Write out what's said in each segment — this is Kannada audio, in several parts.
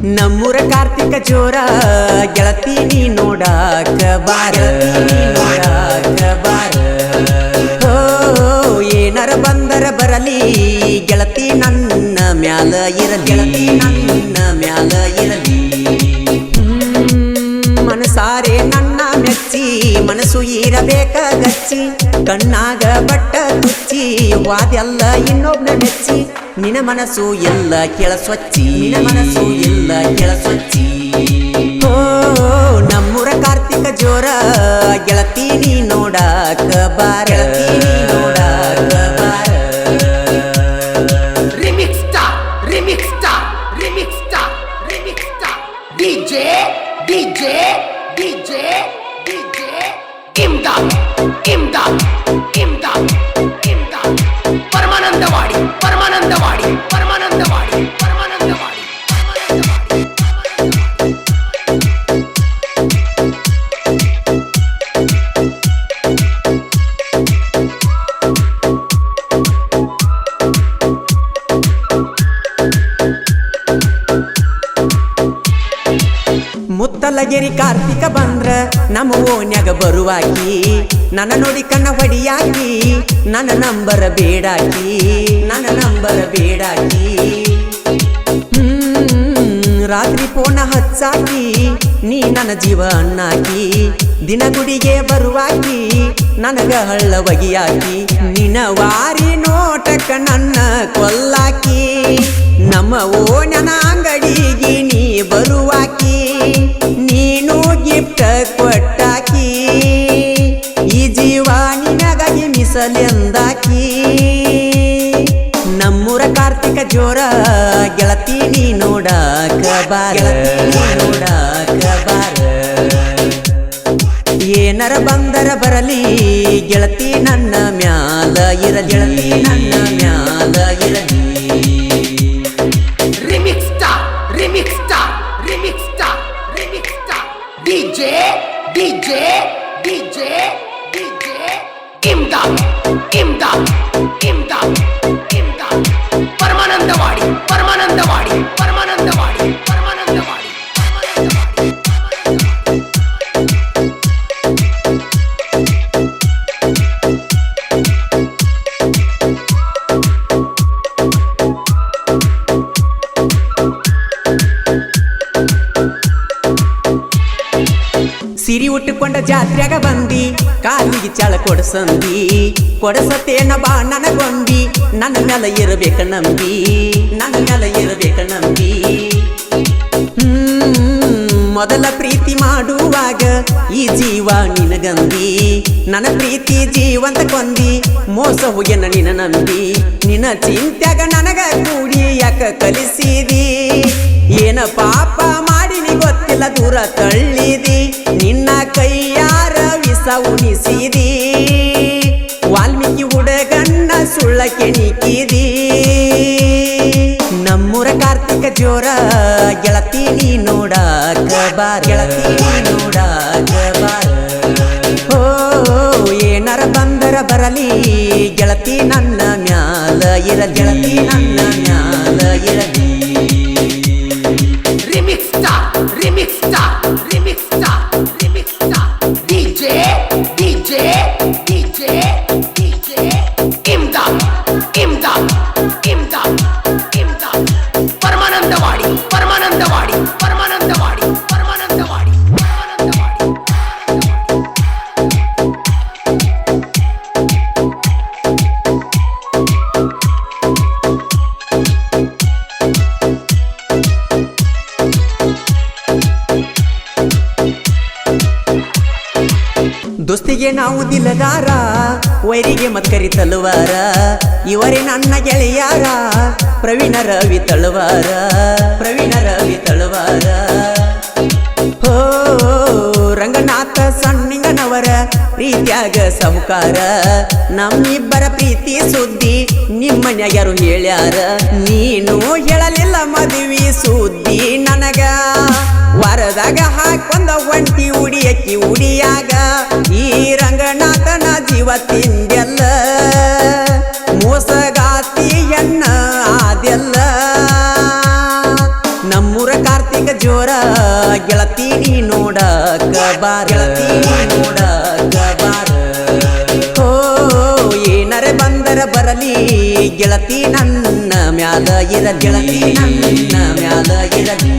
ನಮ್ಮೂರ ಕಾರ್ತಿಕ ಜೋರ ಗೆಳತಿ ನೀ ನೋಡಾಕ ಬಾರ ಓ ಏನಾರ ಬಂದರ ಬರಲಿ ಗೆಳತಿ ನನ್ನ ಮ್ಯಾಲ ಇರಲಿ ಮನಸಾರೆ ನನ್ನ ಮೆಚ್ಚಿ ಮನಸ್ಸು ಇರಬೇಕ ಗಚ್ಚಿ ಕಣ್ಣಾಗ ಬಟ್ಟ ತುಚ್ಚಿ ವಾದೆಲ್ಲ ಇನ್ನೊಬ್ನ ಮೆಚ್ಚಿ ನಿನ ಮನಸ್ಸು ಎಲ್ಲ ಕೆಳ ಸ್ವಚ್ಛಿ ಓ ನಮ್ಮೂರ ಕಾರ್ತಿಕ ಜೋರ ಗೆಳತಿ ನೀ ನೋಡಾಕ ಬಾರ ಪರಮಾನಂದವಾಡಿ ಮುತ್ತಲಗೆರಿ ಕಾರ್ತಿಕ ಬಂದ್ರ ನಮ್ಮ ಓನ್ಯಾಗ ಬರುವಾಕಿ ನನ್ನ ನೋಡಿ ಕಣ್ಣ ಹೊಡಿಯಾಕಿ ನನ್ನ ನಂಬರ ಬೇಡಾಕಿ ರಾತ್ರಿ ಪೋಣ ಹಚ್ಚಾಕಿ ನೀ ನನ್ನ ಜೀವ ಅಣ್ಣಾಕಿ ದಿನ ಗುಡಿಗೆ ಬರುವಾಕಿ ನನಗ ಹಳ್ಳ ಒಗಿಯಾಕಿ ನಿನ ವಾರಿ ನೋಟಕ ನನ್ನ ಕೊಲ್ಲಾಕಿ ನಮ್ಮ ಓಣ್ಯನ ಅಂಗಡಿಗೆ ನೀ ಬರುವಾಕಿ ನೀನು ಗಿಫ್ಟ್ ಕೊಟ್ಟಾಕಿ ಈ ಜೀವ ನಿನಗಾಗಿ ಮೀಸಲೆಂದಾಕಿ ನಮ್ಮೂರ ಕಾರ್ತಿಕ ಜೋರ ಗೆಳತಿ ನೀ ನೋಡಾಕ ಬಾರ ಏನಾರ ಬಂದರ ಬರಲಿ ಗೆಳತಿ ನನ್ನ ಮ್ಯಾಲ ಇರಲಿ ಪರಮಾನಂದವಾಡಿ ಸಿರಿ ಉಟ್ಟುಕೊಂಡ ಜಾತ್ರೆಗ ಬಂದಿ ಕಾಲಿಗೆ ಚಾಳ ಕೊಡಸತೇನ ಬಾ ನನಗೊಂದಿ ನನ್ನ ಮ್ಯಾಲ ಇರಬೇಕ ನಂಬಿ ಮೊದಲ ಪ್ರೀತಿ ಮಾಡುವಾಗ ಈ ಜೀವ ನಿನಗಂದಿ ನನ್ನ ಪ್ರೀತಿ ಜೀವಂತ ಕೊಂದಿ ಮೋಸ ಹೋಗ್ಯನ ನಿನ ನಂಬಿ ನಿನ್ನ ಚಿಂತ್ಯಾಗ ನನಗ ಕೂಡಿ ಯಾಕ ಕಲಿಸಿದಿ ಏನ ಪಾಪ ಮಾಡಿನಿ ಗೊತ್ತಿಲ್ಲ ದೂರ ತಳ್ಳಿದಿ ನಿನ್ನ ಕೈಯಾರ ವಿಷ ಉಣಿಸಿದಿ ವಾಲ್ಮೀಕಿ ಹುಡುಗನ್ನ ಸುಳ್ಳ ಕೆಣಿಕಿದಿ ನಮ್ಮೂರ ಕಾರ್ತಿಕ ಜೋರ ಗೆಳತಿ ನೀ ನೋಡಾಕ ಬಾರ ಓ ಏನಾರ ಬಂದರ ಬರಲಿ ಗೆಳತಿ ನನ್ನ ಮ್ಯಾಲ ಇರಲಿ ಪರಮಾನಂದವಾಡಿ ದೋಸ್ತಿಗೆ ನಾವು ದಿಲದಾರ ವೈರಿಗೆ ಮತ್ಕರಿ ತಲವಾರ ಇವರೇ ನನ್ನ ಗೆಳೆಯಾರ ಪ್ರವೀಣ ರವಿ ತಳವಾರ ಹೋ ರಂಗನಾಥ ಸಣ್ಣಿಂಗನವರ ಪ್ರೀತಿಯಾಗ ಸಾಹುಕಾರ ನಮ್ಮಿಬ್ಬರ ಪ್ರೀತಿ ಸುದ್ದಿ ನಿಮ್ಮನ್ಯಾಗ ಯಾರು ಹೇಳ್ಯಾರ ನೀನು ಹೇಳಲಿಲ್ಲ ಮದುವೆ ಸುದ್ದಿ ನನಗ ವಾರದಾಗ ಹಾಕೊಂದ ಒಂಟಿ ಉಡಿಯಕ್ಕಿ ಉಡಿಯಾಗ ಈ ರಂಗನಾಥನ ಜೀವ ತಿಂದೆಲ್ಲ ಮೋಸಗಾತಿಯನ್ನ ಆದೆಲ್ಲ ನಮ್ಮೂರ ಕಾರ್ತಿಕ ಬರಲಿ ಗೆಳತಿ ನನ್ನ ಮ್ಯಾಲ ಇರಲಿ ಗೆಳತಿ ನನ್ನ ಮ್ಯಾಲ ಇರಲಿ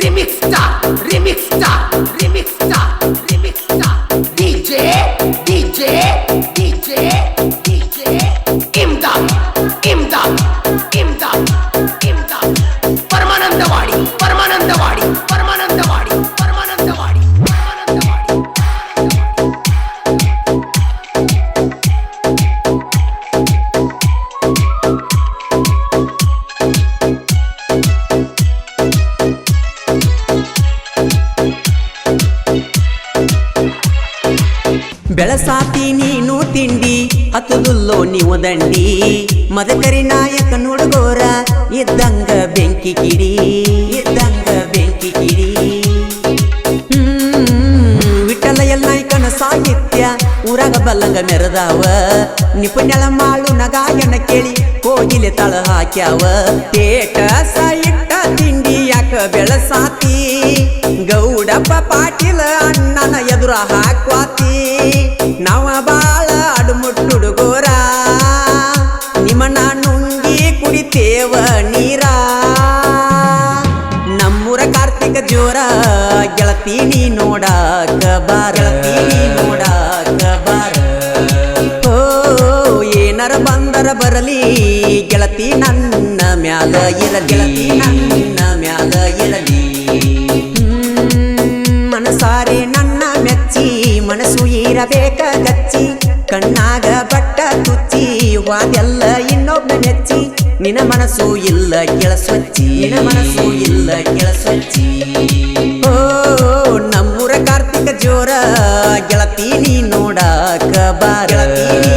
Remix star, remix star, remix star, remix star. DJ, DJ, DJ, DJ. Imdad, Imdad, Imdad, Imdad. Paramanandawadi, Paramanandawadi, Paramanandawadi, Paramanandawadi, Paramanandawadi. ಬೆಳಸಾತಿ ನೀನು ತಿಂಡಿ ಹತ್ತುದುಲ್ಲೋ ನೀವು ದಂಡಿ ಮದಕರಿ ನಾಯಕ ನುಡುಗೋರ ಇದ್ದಂಗ ಬೆಂಕಿ ಕಿಡಿ ಇದ್ದಂಗ ಬೆಂಕಿ ಕಿಡಿ ವಿಠಲ ಎಲ್ಲಾಯ್ಕನ ಸಾಹಿತ್ಯ ಊರಾಗ ಬಲ್ಲಂಗ ಮೆರದಾವ ನಿಪುಣಳ ಮಾಳು ನಗಾಯನ ಕೇಳಿ ಕೋಗಿಲೆ ತಳ ಹಾಕ್ಯಾವ ತೇಟ ಸಾಯಿಟ್ಟ ತಿಂಡಿ ಯಾಕ ಬೆಳಸಾತಿ ಗೌಡಪ್ಪ ಪಾಟೀಲ ಅಣ್ಣನ ಎದುರ ಹಾಕ್ವಾತಿ ನಾವ ಬಾಳ ಅಡುಮುಟ್ಟುಡುಗೋರ ನಿಮ್ಮನ್ನ ನುಂಗಿ ಕುಡಿತೇವ ನೀರ ನಮ್ಮೂರ ಕಾರ್ತಿಕ ಜೋರ ಗೆಳತಿ ನೀ ನೋಡಾಕ ಬಾರ ಗೆಳತಿ ನೀ ನೋಡಾಕ ಬಾರ ಓ ಏನಾರ ಬಂದರ ಬರಲಿ ಗೆಳತಿ ನನ್ನ ಮ್ಯಾಲ ಇರಲಿ ಗೆಳತಿ ನನ್ನ ಮ್ಯಾಲ ಇರಲಿ ಮನಸಾರೆ ನನ್ನ ಮೆಚ್ಚಿ ಮನಸ್ಸು ಇರಬೇಕ ಗಚ್ಚಿ ಕಣ್ಣಾಗ ಬಟ್ಟ ತುಚ್ಚಿ ವಾದೆಲ್ಲ ಇನ್ನೊಬ್ಬ ನೆಚ್ಚಿ ನಿನ ಮನಸ್ಸು ಇಲ್ಲ ಕೆಳಸ್ವಚ್ಚಿ ನಿನ ಮನಸ್ಸು ಇಲ್ಲ ಕೆಳಸ್ವಚ್ಚಿ ಓ ನಮ್ಮೂರ ಕಾರ್ತಿಕ ಜೋರ ಗೆಳತಿ ನೀ ನೋಡಾಕ ಬಾರ ಗೆಳತಿ ನೀ